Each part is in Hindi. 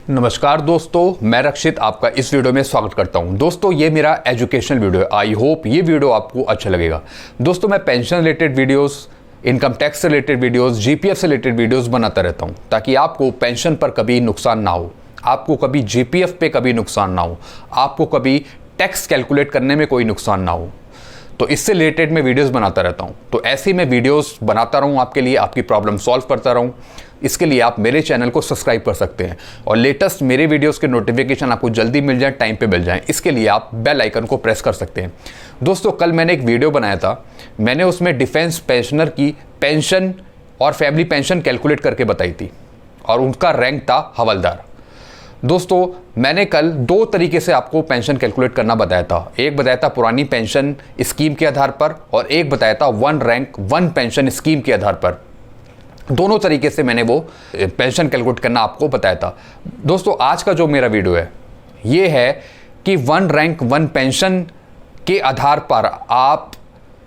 नमस्कार दोस्तों, मैं रक्षित आपका इस वीडियो में स्वागत करता हूं। दोस्तों ये मेरा एजुकेशनल वीडियो है। आई होप ये वीडियो आपको अच्छा लगेगा। दोस्तों मैं pension related videos, income tax से रिलेटेड वीडियोस, जीपीएफ से रिलेटेड वीडियोस बनाता रहता हूं ताकि आपको पेंशन पर कभी नुकसान ना हो, आपको कभी जीपीएफ पे कभी नुकसान ना हो, आपको कभी टैक्स कैलकुलेट करने में कोई नुकसान ना हो। तो इससे रिलेटेड मैं वीडियोस बनाता रहता हूं। तो ऐसे ही मैं वीडियोस बनाता रहूं आपके लिए, आपकी प्रॉब्लम सॉल्व करता रहूं। इसके लिए आप मेरे चैनल को सब्सक्राइब कर सकते हैं और लेटेस्ट मेरे वीडियोस के नोटिफिकेशन आपको जल्दी मिल जाए, टाइम पे मिल जाए। इसके लिए आप बेल आइकन को प्रेस कर सकते हैं। दोस्तों कल मैंने एक वीडियो बनाया था, मैंने उसमें डिफेंस पेंशनर की पेंशन और फैमिली पेंशन कैलकुलेट करके बताई थी और उनका रैंक था हवलदार। दोस्तों मैंने कल दो तरीके से आपको पेंशन कैलकुलेट करना बताया था। एक बताया था पुरानी पेंशन स्कीम के आधार पर और एक बताया था one rank one pension scheme के आधार पर। दोनों तरीके से मैंने वो पेंशन कैलकुलेट करना आपको बताया था। दोस्तों आज का जो मेरा वीडियो है ये है कि वन रैंक वन पेंशन के आधार पर आप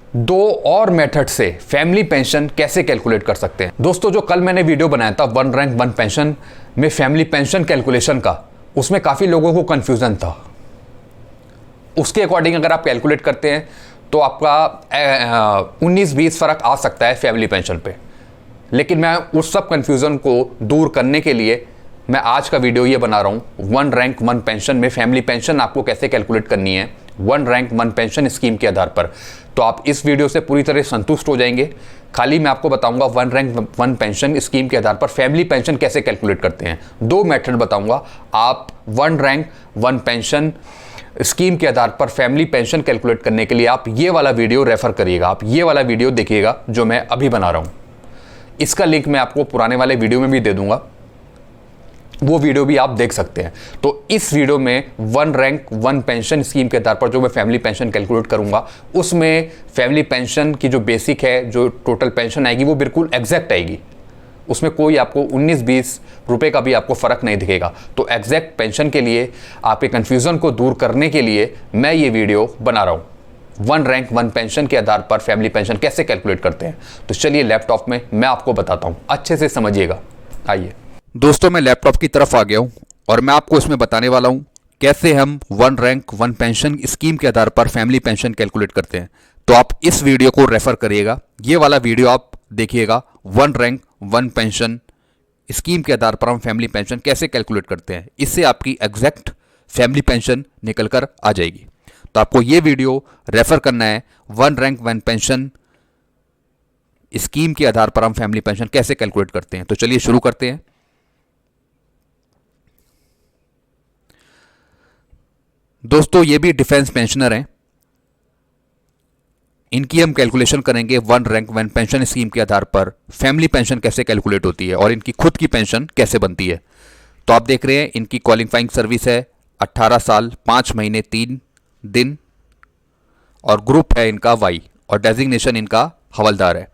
दो और मेथड से फैमिली पेंशन कैसे कैलकुलेट कर सकते हैं। दोस्तों जो कल मैंने वीडियो बनाया था वन रैंक वन पेंशन में फैमिली पेंशन कैलकुलेशन का, उसमें काफ़ी लोगों को कन्फ्यूज़न था। उसके अकॉर्डिंग अगर आप कैलकुलेट करते हैं तो आपका 19-20 फ़र्क आ सकता है फैमिली पेंशन पे। लेकिन मैं उस सब कन्फ्यूज़न को दूर करने के लिए मैं आज का वीडियो ये बना रहा हूँ। वन रैंक वन पेंशन में फैमिली पेंशन आपको कैसे कैलकुलेट करनी है one rank one pension scheme के आधार पर। तो आप इस वीडियो से पूरी तरह संतुष्ट हो जाएंगे। खाली मैं आपको बताऊंगा one rank one pension scheme के आधार पर फैमिली पेंशन कैसे कैलकुलेट करते हैं। दो मेथड बताऊंगा, आप one rank one pension scheme के आधार पर फैमिली पेंशन कैलकुलेट करने के लिए आप ये वाला वीडियो रेफर करिएगा, आप ये वाला वीडियो देखिएगा जो मैं अभी बना रहा हूँ। इसका लिंक मैं आपको पुराने वाले वीडियो में भी दे दूंगा, वो वीडियो भी आप देख सकते हैं। तो इस वीडियो में one rank one pension scheme के आधार पर जो मैं फैमिली पेंशन कैलकुलेट करूंगा, उसमें फैमिली पेंशन की जो बेसिक है, जो टोटल पेंशन आएगी वो बिल्कुल एग्जैक्ट आएगी। उसमें कोई आपको 19-20 रुपए का भी आपको फ़र्क नहीं दिखेगा। तो एग्जैक्ट पेंशन के लिए आपके कन्फ्यूज़न को दूर करने के लिए मैं ये वीडियो बना रहा हूँ। वन रैंक वन पेंशन के आधार पर फैमिली पेंशन कैसे कैलकुलेट करते हैं। तो चलिए लैपटॉप में मैं आपको बताता हूँ, अच्छे से समझिएगा। आइए दोस्तों, मैं लैपटॉप की तरफ आ गया हूँ और मैं आपको इसमें बताने वाला हूँ कैसे हम one rank one pension scheme के आधार पर फैमिली पेंशन कैलकुलेट करते हैं। तो आप इस वीडियो को रेफर करिएगा, ये वाला वीडियो आप देखिएगा। One rank one pension scheme के आधार पर हम फैमिली पेंशन कैसे कैलकुलेट करते हैं, इससे आपकी एग्जैक्ट फैमिली पेंशन निकल कर आ जाएगी। तो आपको ये वीडियो रेफर करना है, one rank one pension scheme के आधार पर हम फैमिली पेंशन कैसे कैलकुलेट करते हैं। तो चलिए शुरू करते हैं। दोस्तों ये भी डिफेंस पेंशनर हैं, इनकी हम कैलकुलेशन करेंगे one rank one pension scheme के आधार पर फैमिली पेंशन कैसे कैलकुलेट होती है और इनकी खुद की पेंशन कैसे बनती है। तो आप देख रहे हैं इनकी क्वालिफाइंग सर्विस है 18 साल 5 महीने 3 दिन और ग्रुप है इनका वाई और डेजिग्नेशन इनका हवलदार है।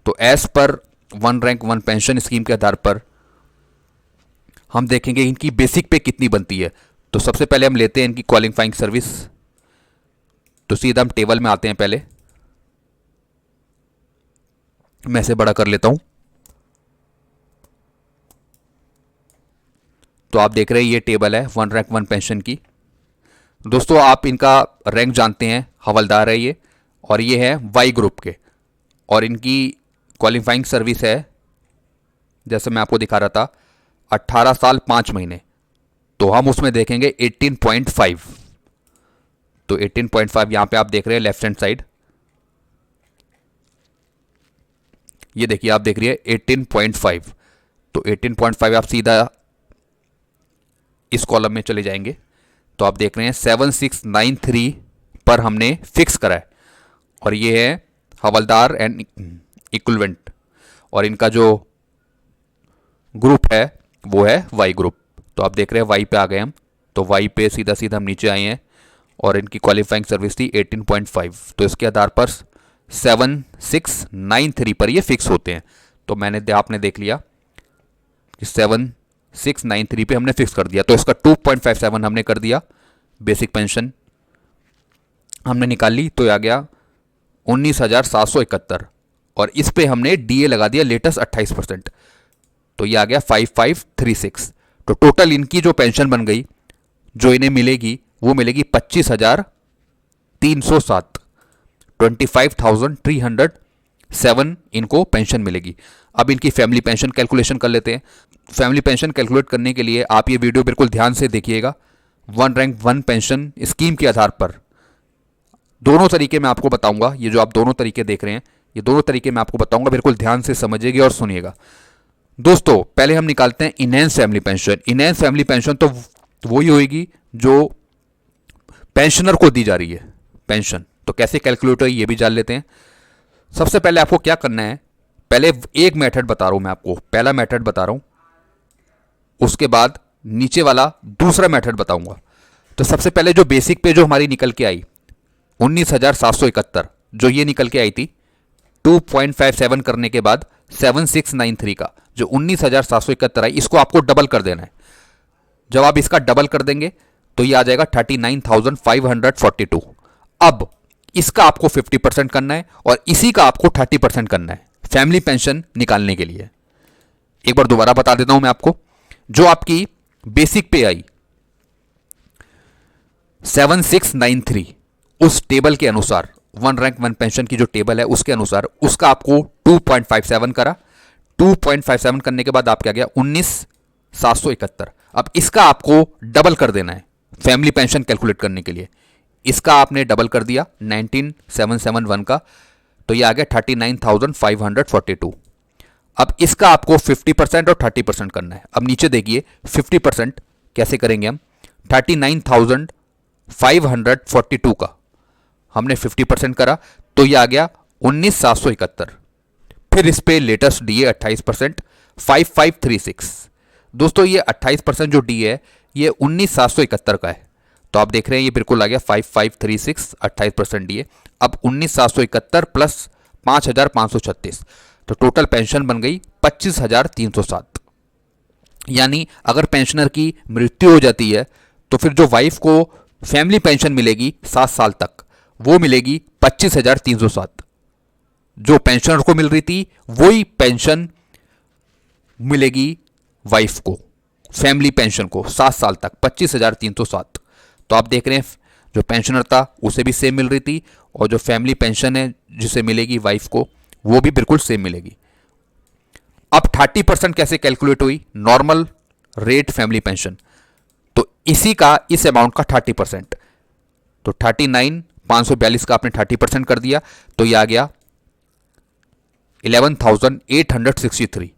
तो as per one rank one pension scheme के आधार पर हम देखेंगे इनकी बेसिक पे कितनी बनती है। तो सबसे पहले हम लेते हैं इनकी क्वालिफाइंग सर्विस। तो सीधा हम टेबल में आते हैं। पहले मैं इसे बड़ा कर लेता हूं। तो आप देख रहे हैं ये टेबल है वन रैंक वन पेंशन की। दोस्तों आप इनका रैंक जानते हैं, हवलदार है ये और ये है वाई ग्रुप के और इनकी क्वालिफाइंग सर्विस है, जैसे मैं आपको दिखा रहा था, 18 साल 5 महीने। तो हम उसमें देखेंगे 18.5। तो 18.5 यहां पे आप देख रहे हैं लेफ्ट हैंड साइड, ये देखिए आप देख रही है 18.5। तो 18.5 आप सीधा इस कॉलम में चले जाएंगे। तो आप देख रहे हैं 7693 पर हमने फिक्स करा है और ये है हवलदार एंड इक्विवेलेंट और इनका जो ग्रुप है वो है वाई ग्रुप। तो आप देख रहे हैं वाई पे आ गए हम। तो वाई पे सीधा सीधा हम नीचे आए हैं और इनकी क्वालिफाइंग सर्विस थी 18.5। तो इसके आधार पर 7693 पर ये फिक्स होते हैं। तो आपने देख लिया कि 7693 पे हमने फिक्स कर दिया। तो इसका 2.57 हमने कर दिया, बेसिक पेंशन हमने निकाल ली। तो आ गया 19,771 और इस पे हमने डीए लगा दिया लेटेस्ट 28%। तो ये आ गया 5536। तो टोटल इनकी जो पेंशन बन गई, जो इन्हें मिलेगी वो मिलेगी 25,307, 25,307 इनको पेंशन मिलेगी। अब इनकी फैमिली पेंशन कैलकुलेशन कर लेते हैं। फैमिली पेंशन कैलकुलेट करने के लिए आप ये वीडियो बिल्कुल ध्यान से देखिएगा। One rank one pension scheme के आधार पर दोनों तरीके मैं आपको बताऊंगा। ये जो आप दोनों तरीके देख रहे हैं, ये दोनों तरीके मैं आपको बताऊंगा, बिल्कुल ध्यान से समझिएगा और सुनिएगा। दोस्तों पहले हम निकालते हैं enhance family pension. Enhance family pension तो वही होगी जो पेंशनर को दी जा रही है पेंशन। तो कैसे कैलकुलेट होगी ये भी जान लेते हैं। सबसे पहले आपको क्या करना है, पहले एक मेथड बता रहा हूं मैं आपको, पहला मेथड बता रहा हूं, उसके बाद नीचे वाला दूसरा मेथड बताऊंगा। तो सबसे पहले जो बेसिक पे जो हमारी निकल के आई 19,771, जो ये निकल के आई थी 2.57 करने के बाद 7693 का जो 19,771 आई, इसको आपको डबल कर देना है। जब आप इसका डबल कर देंगे तो ये आ जाएगा 39,542। अब इसका आपको 50% करना है और इसी का आपको 30% करना है फैमिली पेंशन निकालने के लिए। एक बार दोबारा बता देता हूं मैं आपको। जो आपकी बेसिक पे आई 7693, उस टेबल के अनुसार, वन रैंक वन पेंशन की जो टेबल है उसके अनुसार उसका आपको 2.57 करा। 2.57 करने के बाद आपके आ गया 19,771। अब इसका आपको डबल कर देना है फैमिली पेंशन कैलकुलेट करने के लिए। इसका आपने डबल कर दिया 19,771 का, तो ये आ गया 39,542। अब इसका आपको 50% और 30% करना है। अब नीचे देखिए 50% कैसे करेंगे हम। 39,542 का हमने 50% करा तो ये आ गया 19,771। फिर इस पे लेटेस्ट डी है 28%, 5536। दोस्तों ये 28% जो डी है ये 19,771 का है। तो आप देख रहे हैं ये बिल्कुल आ गया 5536, 28% डी है। अब 19,771 प्लस 5,536, तो टोटल पेंशन बन गई 25,307। यानी अगर पेंशनर की मृत्यु हो जाती है तो फिर जो वाइफ को फैमिली पेंशन मिलेगी 7 साल तक, वो मिलेगी 25,307। जो पेंशनर को मिल रही थी वही पेंशन मिलेगी वाइफ को, फैमिली पेंशन को 7 साल तक 25,307। तो आप देख रहे हैं जो पेंशनर था उसे भी सेम मिल रही थी और जो फैमिली पेंशन है जिसे मिलेगी वाइफ को वो भी बिल्कुल सेम मिलेगी। अब 30% कैसे कैलकुलेट हुई, नॉर्मल रेट फैमिली पेंशन, तो इसी का इस अमाउंट का 30%, तो 39,542 का आपने 30% कर दिया तो ये आ गया 11,863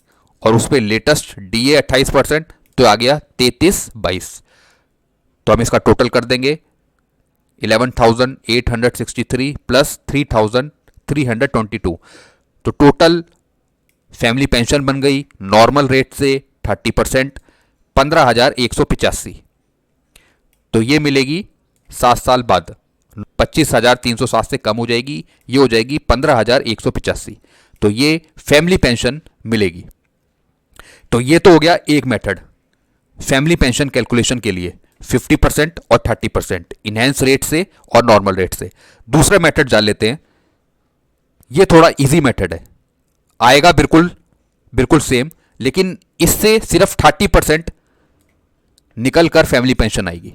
और उस पर लेटेस्ट डीए 28%, तो आ गया 3322। तो हम इसका टोटल कर देंगे 11,863 प्लस 3,322, तो टोटल फैमिली पेंशन बन गई नॉर्मल रेट से 30% 15,185। तो ये मिलेगी 7 साल बाद, 25,307 से कम हो जाएगी, ये हो जाएगी 15,185। तो ये फैमिली पेंशन मिलेगी। तो ये तो हो गया एक मेथड फैमिली पेंशन कैलकुलेशन के लिए 50% और 30% इनहैंस रेट से और नॉर्मल रेट से। दूसरा मेथड जान लेते हैं। ये थोड़ा इजी मेथड है, आएगा बिल्कुल सेम, लेकिन इससे सिर्फ 30% निकल कर फैमिली पेंशन आएगी।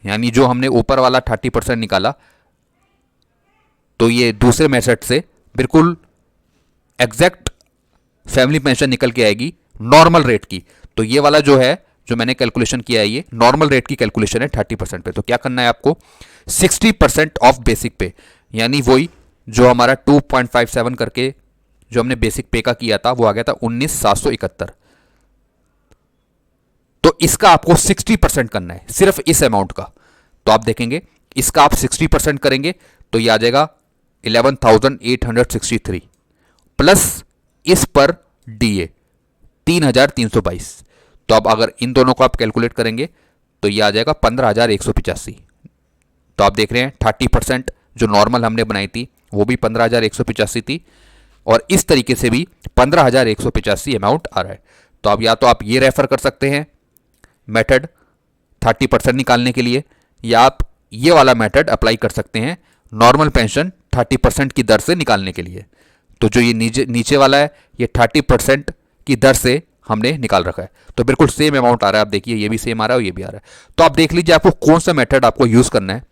यानी जो हमने ऊपर वाला 30% निकाला, तो ये दूसरे मेथड से बिल्कुल एग्जैक्ट फैमिली पेंशन निकल के आएगी नॉर्मल रेट की। तो ये वाला जो है, जो मैंने कैलकुलेशन किया है, ये नॉर्मल रेट की कैलकुलेशन है 30% पे। तो क्या करना है आपको, 60% ऑफ बेसिक पे, यानी वही जो हमारा 2.57 करके जो हमने बेसिक पे का किया था वो आ गया था 19,771। तो इसका आपको 60% करना है सिर्फ इस अमाउंट का। तो आप देखेंगे इसका आप 60% करेंगे तो ये आ जाएगा 11,863 प्लस इस पर डीए 3,322। तो अब अगर इन दोनों को आप कैलकुलेट करेंगे तो ये आ जाएगा 15,185। तो आप देख रहे हैं 30% जो नॉर्मल हमने बनाई थी वो भी 15,185 थी और इस तरीके से भी 15,185 अमाउंट आ रहा है। तो अब या तो आप ये रेफर कर सकते हैं मेथड 30% निकालने के लिए, या आप ये वाला मेथड अप्लाई कर सकते हैं नॉर्मल पेंशन 30% की दर से निकालने के लिए। तो जो ये नीचे वाला है ये 30% की दर से हमने निकाल रखा है। तो बिल्कुल सेम अमाउंट आ रहा है, आप देखिए ये भी सेम आ रहा है और ये भी आ रहा है। तो आप देख लीजिए आपको कौन सा मेथड आपको यूज़ करना है।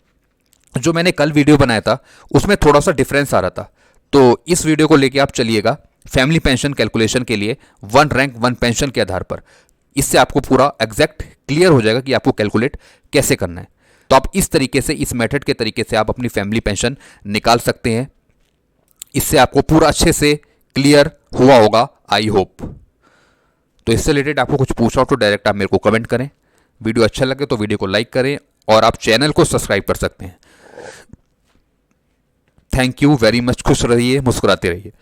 जो मैंने कल वीडियो बनाया था उसमें थोड़ा सा डिफरेंस आ रहा था, तो इस वीडियो को लेके आप चलिएगा फैमिली पेंशन कैलकुलेशन के लिए 1 रैंक 1 पेंशन के आधार पर। इससे आपको पूरा एग्जैक्ट क्लियर हो जाएगा कि आपको कैलकुलेट कैसे करना है। तो आप इस तरीके से, इस मेथड के तरीके से आप अपनी फैमिली पेंशन निकाल सकते हैं। इससे आपको पूरा अच्छे से क्लियर हुआ होगा, आई होप। तो इससे रिलेटेड आपको कुछ पूछा हो तो डायरेक्ट आप मेरे को कमेंट करें। वीडियो अच्छा लगे तो वीडियो को लाइक करें और आप चैनल को सब्सक्राइब कर सकते हैं। Thank you very much. खुश रहिए, मुस्कुराते रहिए।